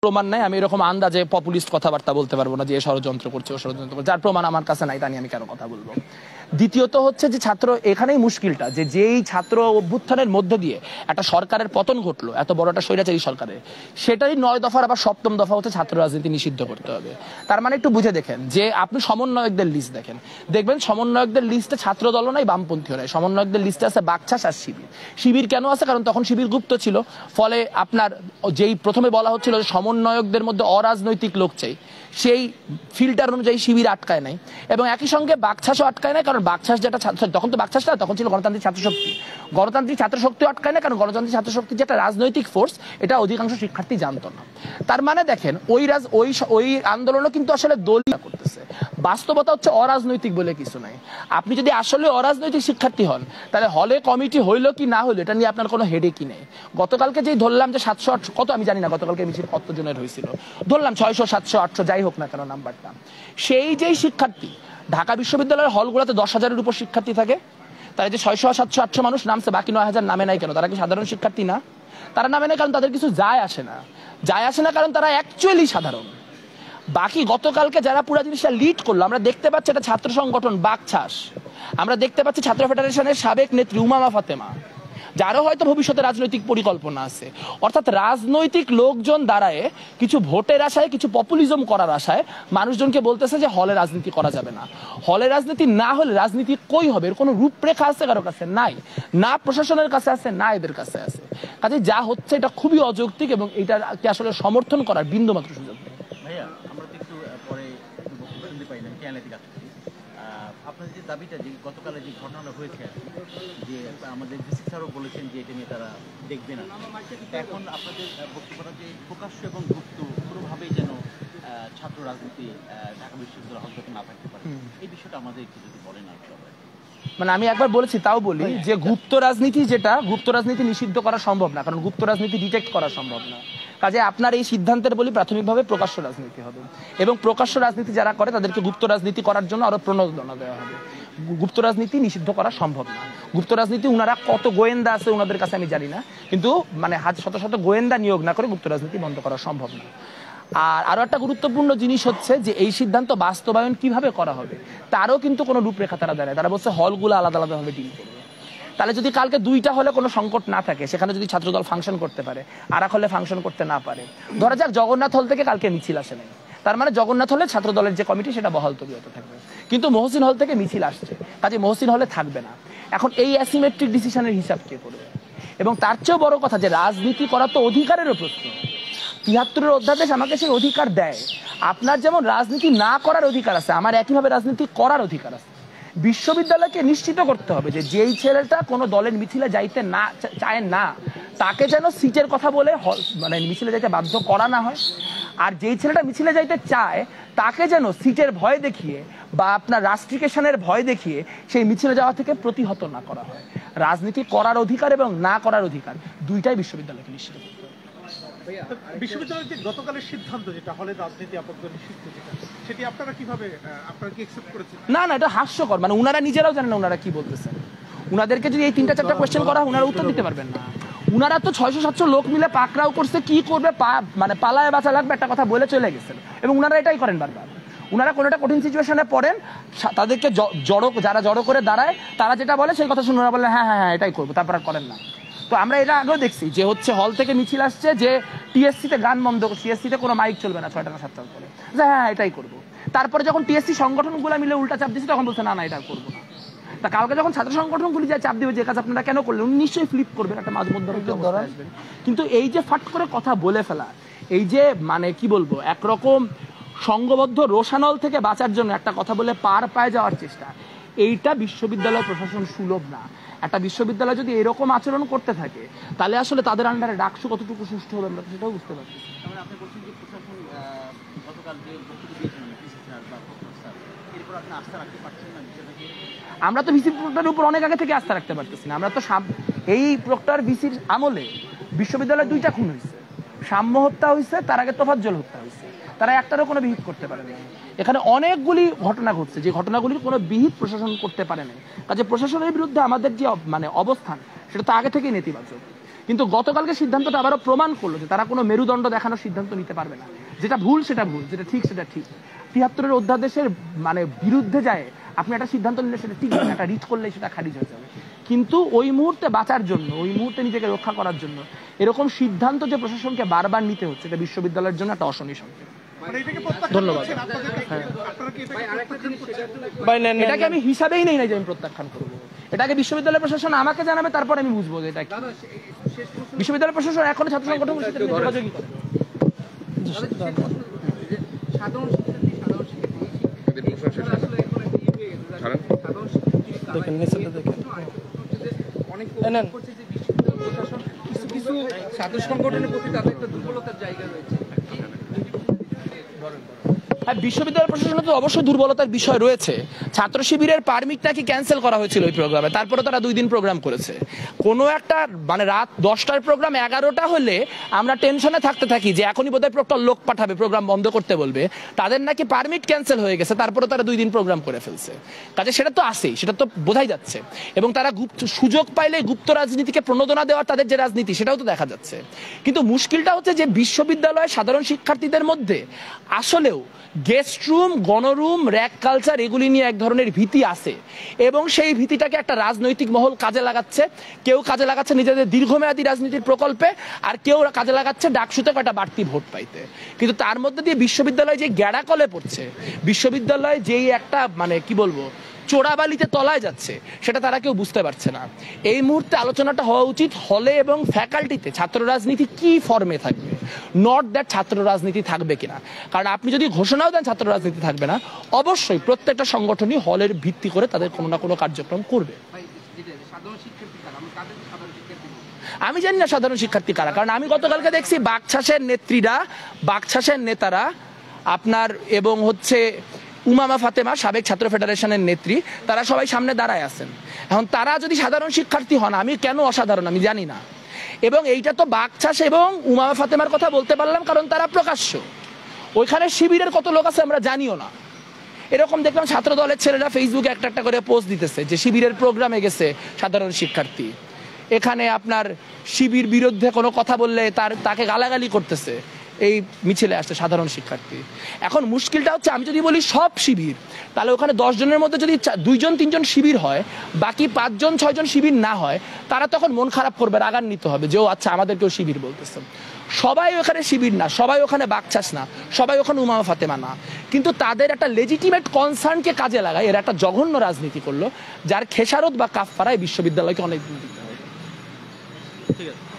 প্রমাণ নাই, আমি এরকম আন্দাজে পপুলিস্ট কথাবার্তা বলতে পারবো না যে ষড়যন্ত্র করছে ও ষড়যন্ত্র করছে, যার প্রমাণ আমার কাছে নাই তা নিয়ে আমি কেন কথা বলবো। দ্বিতীয়ত হচ্ছে যে ছাত্র, এখানেই মুশকিলটা যে যেই ছাত্র অভ্যুত্থানের মধ্য দিয়ে একটা সরকারের পতন ঘটলো, এত বড় একটা স্বৈরাচারী সরকারের, সেটারই 9 দফার আবার 7ম দফা হচ্ছে ছাত্র রাজনীতি নিষিদ্ধ করতে হবে। তার মানে একটু বুঝে দেখেন যে আপনি সমন্বয়কদের লিস্ট দেখেন, দেখবেন সমন্বয়কদের লিস্টে ছাত্র দল নাই, বামপন্থীও নাই, সমন্বয়কদের লিস্টে আছে বাকছাস আর শিবির। শিবির কেন আছে? কারণ তখন শিবির গুপ্ত ছিল, ফলে আপনার যেই প্রথমে বলা হচ্ছিল যে সমন্বয়কদের মধ্যে অরাজনৈতিক লোক চাই, সেই ফিল্টার অনুযায়ী শিবির আটকায় নাই, এবং একই সঙ্গে বাকছাসও আটকায় নাই, কারণ বাকছাস যেটা তখন তো বাকছাস না, তখন ছিল গণতান্ত্রিক ছাত্রশক্তি, গণতান্ত্রিক ছাত্রশক্তিও আটকায় না, কারণ গণতান্ত্রিক ছাত্রশক্তি যেটা রাজনৈতিক ফোর্স, এটা অধিকাংশ শিক্ষার্থী জানতো না। তার মানে দেখেন ওই আন্দোলনও কিন্তু আসলে দলীয় করতেছে। বাস্তবতা হচ্ছে অরাজনৈতিক বলে কিছু নাই। আপনি যদি আসলে অরাজনৈতিক শিক্ষার্থী হন, তাহলে হলে কমিটি হইলো কি না হইলো এটা নিয়ে আপনার কোনো হেডেকই নেই। গতকালকে যেই ধরলাম যে 700 কত আমি জানি না গতকালকে মিছিল কতজনের হয়েছিল, ধরলাম 600 700 800 যাই হোক না কেন নাম্বারটা, সেই যেই শিক্ষার্থী ঢাকা বিশ্ববিদ্যালয়ের হলগুলোতে 10,000-এর উপর শিক্ষার্থী থাকে, তারা যে 600 700 800 মানুষ নামছে, বাকি 9,000 নামে নাই কেন? তারা কি সাধারণ শিক্ষার্থী না? তারা নামে নাই কারণ তাদের কিছু যায় আসে না কারণ তারা অ্যাকচুয়ালি সাধারণ। বাকি গতকালকে যারা পুরো জিনিসটা লিড করলো, আমরা দেখতে পাচ্ছি একটা ছাত্র সংগঠন বাকছাস, আমরা দেখতে পাচ্ছি ছাত্র ফেডারেশনের সাবেক নেত্রী উমামা ফাতেমা, যারও হয়তো ভবিষ্যতে রাজনৈতিক পরিকল্পনা আছে। অর্থাৎ রাজনৈতিক লোকজন দাঁড়ায় কিছু ভোটের আশায়, কিছু পপুলিজম করার আশায় মানুষজনকে বলতেছে যে হলে রাজনীতি করা যাবে না। হলে রাজনীতি না হলে রাজনীতি কই হবে? এর কোনো রূপরেখা আছে কারো কাছে? নাই, না প্রশাসনের কাছে আছে, না এদের কাছে আছে। কাজে যা হচ্ছে এটা খুবই অযৌক্তিক, এবং এটাকে আসলে সমর্থন করার বিন্দুমাত্র সুযোগ নেই। ভাইয়া, আমরা তো একটু পরে বক্তব্য শুনতে পাই না, কেয়ালাতি কাজ করি। আপনাদের যে দাবিটা, যে গতকালে যে ঘটনাটা হয়েছে, যে আমাদের ভিসি স্যারও বলেছেন যে এটা নিয়ে তারা দেখবে না, এখন আপনাদের বক্তব্যটা যে প্রকাশ্য এবং গুপ্ত কোনোভাবেই যেন ছাত্র রাজনীতি ঢাকা বিশ্ববিদ্যালয় হলটাতে না থাকতে পারে, এই বিষয়টা আমাদের একটু যদি বলেন। আর মানে আমি একবার বলেছি, তাও বলি যে গুপ্ত রাজনীতি গুপ্ত রাজনীতি নিষিদ্ধ করা সম্ভব না, কারণ গুপ্ত রাজনীতি ডিটেক্ট করা সম্ভব না। কাজে আপনার এই সিদ্ধান্তের বলি প্রাথমিকভাবে প্রকাশ্য রাজনীতি হবে, এবং প্রকাশ্য রাজনীতি যারা করে তাদেরকে গুপ্ত রাজনীতি করার জন্য আরো প্রণোদনা দেওয়া হবে। গুপ্ত রাজনীতি নিষিদ্ধ করা সম্ভব না। গুপ্ত রাজনীতি উনারা কত গোয়েন্দা আছে ওনাদের কাছে আমি জানি না, কিন্তু মানে শত শত গোয়েন্দা নিয়োগ না করে গুপ্ত রাজনীতি বন্ধ করা সম্ভব না। আর আরো একটা গুরুত্বপূর্ণ জিনিস হচ্ছে যে এই সিদ্ধান্ত বাস্তবায়ন কিভাবে করা হবে তারও কিন্তু কোনো রূপরেখা তারা দেয়। তারা বলছে হলগুলো আলাদা আলাদা ভাবে ডিল করবে। তাহলে যদি কালকে 2টা হলে কোনো সংকট না থাকে, সেখানে যদি ছাত্রদল ফাংশন করতে পারে, আর এক হলে ফাংশন করতে না পারে, ধরা যাক জগন্নাথ হল থেকে কালকে মিছিল আসে নাই, তার মানে জগন্নাথ হলে ছাত্র দলের যে কমিটি সেটা বহাল তবিয়ত থাকবে, কিন্তু মহসিন হল থেকে মিছিল আসছে, কাজে মহসিন হলে থাকবে না। এখন এই অ্যাসিমেট্রিক ডিসিশনের হিসাব কে করবে? এবং তার চেয়েও বড় কথা যে রাজনীতি করা তো অধিকারেরও প্রশ্ন। ৭৩-এর অধ্যাদেশ আমাকে সেই অধিকার দেয়। আপনার যেমন রাজনীতি না করার অধিকার আছে, আমার একইভাবে রাজনীতি করার অধিকার আছে। বিশ্ববিদ্যালয়কে নিশ্চিত করতে হবে যে যেই ছেলেটা কোনো দলের মিছিলে যাইতে না চায় না, তাকে যেন সিটের কথা বলে মানে মিছিলে যাইতে বাধ্য করা না হয়, আর যেই ছেলেটা মিছিলে যাইতে চায় তাকে যেন সিটের ভয় দেখিয়ে বা আপনার রাষ্ট্রিকেশনের ভয় দেখিয়ে সেই মিছিলে যাওয়া থেকে প্রতিহত না করা হয়। রাজনীতি করার অধিকার এবং না করার অধিকার দুইটাই বিশ্ববিদ্যালয়কে নিশ্চিত করতে হবে। বিশ্ববিদ্যালয়ের যে গতকালের সিদ্ধান্ত, যেটা হলে রাজনীতি আপাতত নিষিদ্ধ, সেটি আপনারা কিভাবে আপনারা কি অ্যাকসেপ্ট করেছেন? না, এটা হাস্যকর। মানে উনারা নিজেরাও জানেন না উনারা কি বলতেছেন। উনাদেরকে যদি এই 3টা-4টা কোয়েশ্চেন করা হয় উনারা উত্তর দিতে পারবেন না। উনারা তো 600-700 লোক মিলে পাকড়াও করছে, কি করবে মানে পালায় বাঁচা লাগবে একটা কথা বলে চলে গেছেন, এবং উনারা এটাই করেন বারবার। উনারা কোনো একটা কঠিন সিচুয়েশনে পড়েন, তাদেরকে যারা জড়ো করে দাঁড়ায় তারা যেটা বলে সেই কথা শুনে ওনারা বলে হ্যাঁ হ্যাঁ হ্যাঁ এটাই করবো, তারপর আর করেন না। তো আমরা এটা আগেও দেখছি যে হচ্ছে হল থেকে মিছিল আসছে যে টিএসসিতে গান বন্ধ, টিএসসিতে কোনো মাইক চলবে না 6টা না 7টা করে, যে হ্যাঁ এটাই করবো। তারপরে যখন টিএসসি সংগঠনগুলো মিলে উল্টা চাপ দিচ্ছে তখন বলছে না এটা করবো না। তা কালকে যখন ছাত্র সংগঠনগুলি যায় চাপ দিবে যে কাজ আপনারা কেন করলেন, উনি নিশ্চয়ই ফ্লিপ করবেন, একটা মাঝ মধ্যে আসবেন। কিন্তু এই যে ফাট করে কথা বলে ফেলা, এই যে মানে কি বলবো একরকম সংঘবদ্ধ রোষানল থেকে বাঁচার জন্য একটা কথা বলে পার পায় যাওয়ার চেষ্টা, এইটা বিশ্ববিদ্যালয় প্রশাসন সুলভ না। একটা বিশ্ববিদ্যালয় যদি এরকম আচরণ করতে থাকে তাহলে আসলে তাদের আন্ডারে ডাকসু কতটুকু সুষ্ঠু হবে আমরা সেটাও বুঝতে পারছি। আপনি বলছেন যে প্রশাসন গতকাল যে বক্তব্য দিয়েছিলেন ভিসি স্যার বা প্রফেসর স্যার, এরপর আপনি আস্থা রাখতে পারছেন না বিষয়টাকে? আমরা তো ভিসি প্রক্টরের উপর অনেক আগে থেকে আস্থা রাখতে পারতেছি না। আমরা তো এই প্রক্টর ভিসির আমলে বিশ্ববিদ্যালয়ে 2টা খুন হয়েছে, সাম্য হত্যা হয়েছে, তার আগে তোফাজ্জল হত্যা হয়েছে, তারা একটারও কোনো বিহিত করতে পারে না। এখানে অনেকগুলি ঘটনা ঘটছে যে ঘটনাগুলির কোনো বিহিত প্রশাসন করতে পারে না। কাজে প্রশাসনের বিরুদ্ধে আমাদের যে মানে অবস্থান সেটা তো আগে থেকেই নেতিবাচক। কিন্তু গতকালকে সিদ্ধান্তটা আবারও প্রমাণ করলো যে তারা কোনো মেরুদণ্ড দেখানোর সিদ্ধান্ত নিতে পারবে না। যেটা ভুল সেটা ভুল, যেটা ঠিক সেটা ঠিক। ৭৩-এর অধ্যাদেশের মানে বিরুদ্ধে যায় আপনি একটা সিদ্ধান্ত নিলে সেটা ঠিক না, একটা রিট করলে সেটা খারিজ হয়ে যাবে। কিন্তু ওই মুহূর্তে বাঁচার জন্য, ওই মুহূর্তে নিজেকে রক্ষা করার জন্য এরকম সিদ্ধান্ত যে প্রশাসনকে বারবার নিতে হচ্ছে, এটা বিশ্ববিদ্যালয়ের জন্য একটা অশনি সংকেত। মানে এটাকে প্রত্যাখ্যান ধন্যবাদ। করছেন, আপনারা কি এটাকে প্রত্যাখ্যান করছেন? এটাকে আমি হিসাবেই নেই না যে আমি প্রত্যাখ্যান করবো। এটাকে বিশ্ববিদ্যালয় প্রশাসন আমাকে জানাবে, তারপর আমি বুঝবো যে এটা কি। বিশ্ববিদ্যালয় প্রশাসন এখনো ছাত্র সংগঠনের সাথে যোগাযোগই করে। ছাত্র সংগঠনের প্রতি তাদের একটা দুর্বলতার জায়গা রয়েছে। হ্যাঁ, বিশ্ববিদ্যালয় প্রশাসনে তো অবশ্যই দুর্বলতার বিষয় রয়েছে। ছাত্র শিবিরের পারমিটটা কি ক্যান্সেল করা হয়েছিল ওই প্রোগ্রামে, তারপরে তারা 2 দিন প্রোগ্রাম করেছে। কোনো একটা মানে রাত 10টার প্রোগ্রাম 11টা হলে আমরা টেনশনে থাকতে থাকি যে এখনই বোধহয় প্রক্টর লোক পাঠাবে প্রোগ্রাম বন্ধ করতে বলবে। তাদের নাকি পারমিট ক্যান্সেল হয়ে গেছে, তারপরে তারা 2 দিন প্রোগ্রাম করে ফেলছে। কাজে সেটা তো আসেই, সেটা তো বোঝাই যাচ্ছে। এবং তারা সুযোগ পাইলে গুপ্ত রাজনীতিকে প্রণোদনা দেওয়ার তাদের যে রাজনীতি, সেটাও তো দেখা যাচ্ছে। কিন্তু মুশকিলটা হচ্ছে যে বিশ্ববিদ্যালয়ে সাধারণ শিক্ষার্থীদের মধ্যে আসলেও গেস্ট রুম, গণরুম, র্যাক কালচার এগুলি নিয়ে এক ধরনের ভীতি আছে, এবং সেই ভীতিটাকে একটা রাজনৈতিক মহল কাজে লাগাচ্ছে। কেউ কাজে লাগাচ্ছে নিজেদের দীর্ঘমেয়াদী রাজনীতির প্রকল্পে, আর কেউ কাজে লাগাচ্ছে ডাকসুতে একটা বাড়তি ভোট পাইতে। কিন্তু তার মধ্যে দিয়ে বিশ্ববিদ্যালয় যে গ্যাড়াকলে পড়ছে, বিশ্ববিদ্যালয় যেই একটা মানে কি বলবো চোরাবালিতে তলায় যাচ্ছে, সেটা তারা কেউ বুঝতে পারছে না। এই মুহূর্তে আলোচনাটা হওয়া উচিত হলে এবং ফ্যাকাল্টিতে ছাত্র রাজনীতি কি ফর্মে থাকবে, নট দ্যাট ছাত্র রাজনীতি থাকবে কিনা। কারণ আপনি যদি ঘোষণাও দেন ছাত্র রাজনীতি থাকবে না, অবশ্যই প্রত্যেকটা সংগঠনই হলের ভিত্তি করে তাদের কোনো না কোনো কার্যক্রম করবে। আমি জানি না সাধারণ শিক্ষার্থী কারা, কারণ আমি গতকালকে দেখছি বাকছাসের নেত্রীরা, বাকছাসের নেতারা আপনার এবং হচ্ছে উমামা ফাতেমা, সাবেক ছাত্র ফেডারেশনের নেত্রী, তারা সবাই সামনে দাঁড়ায় আছেন। এখন তারা যদি সাধারণ শিক্ষার্থী হন, আমি কেন অসাধারণ আমি জানি না। এবং এইটা তো বাকছাস এবং উমামা ফাতেমার কথা বলতে পারলাম কারণ তারা প্রকাশ্য। ওইখানে শিবিরের কত লোক আছে আমরা জানিও না। এরকম দেখলাম ছাত্র দলের ছেলেরা ফেসবুকে একটা একটা করে পোস্ট দিতেছে যে শিবিরের প্রোগ্রামে গেছে সাধারণ শিক্ষার্থী। এখানে আপনার শিবির বিরুদ্ধে কোনো কথা বললে তাকে গালাগালি করতেছে, এই মিছিলে আসছে সাধারণ শিক্ষার্থী। এখন মুশকিলটা হচ্ছে আমি যদি বলি সব শিবির, তাহলে ওখানে 10 জনের মধ্যে যদি 2-3 জন শিবির হয়, বাকি 5-6 জন শিবির না হয়, তারা তখন মন খারাপ করবে, রাগান্বিত হবে যে ও আচ্ছা আমাদেরকেও শিবির বলতেছে। সবাই ওখানে শিবির না, সবাই ওখানে বাকছাস না, সবাই ওখানে উমামা ফাতেমা না, কিন্তু তাদের একটা লেজিটিমেট কনসার্নকে কাজে লাগায় এরা একটা জঘন্য রাজনীতি করলো, যার খেসারত বা কাফফারায় বিশ্ববিদ্যালয়কে অনেক দূর দিতে হবে। ঠিক আছে।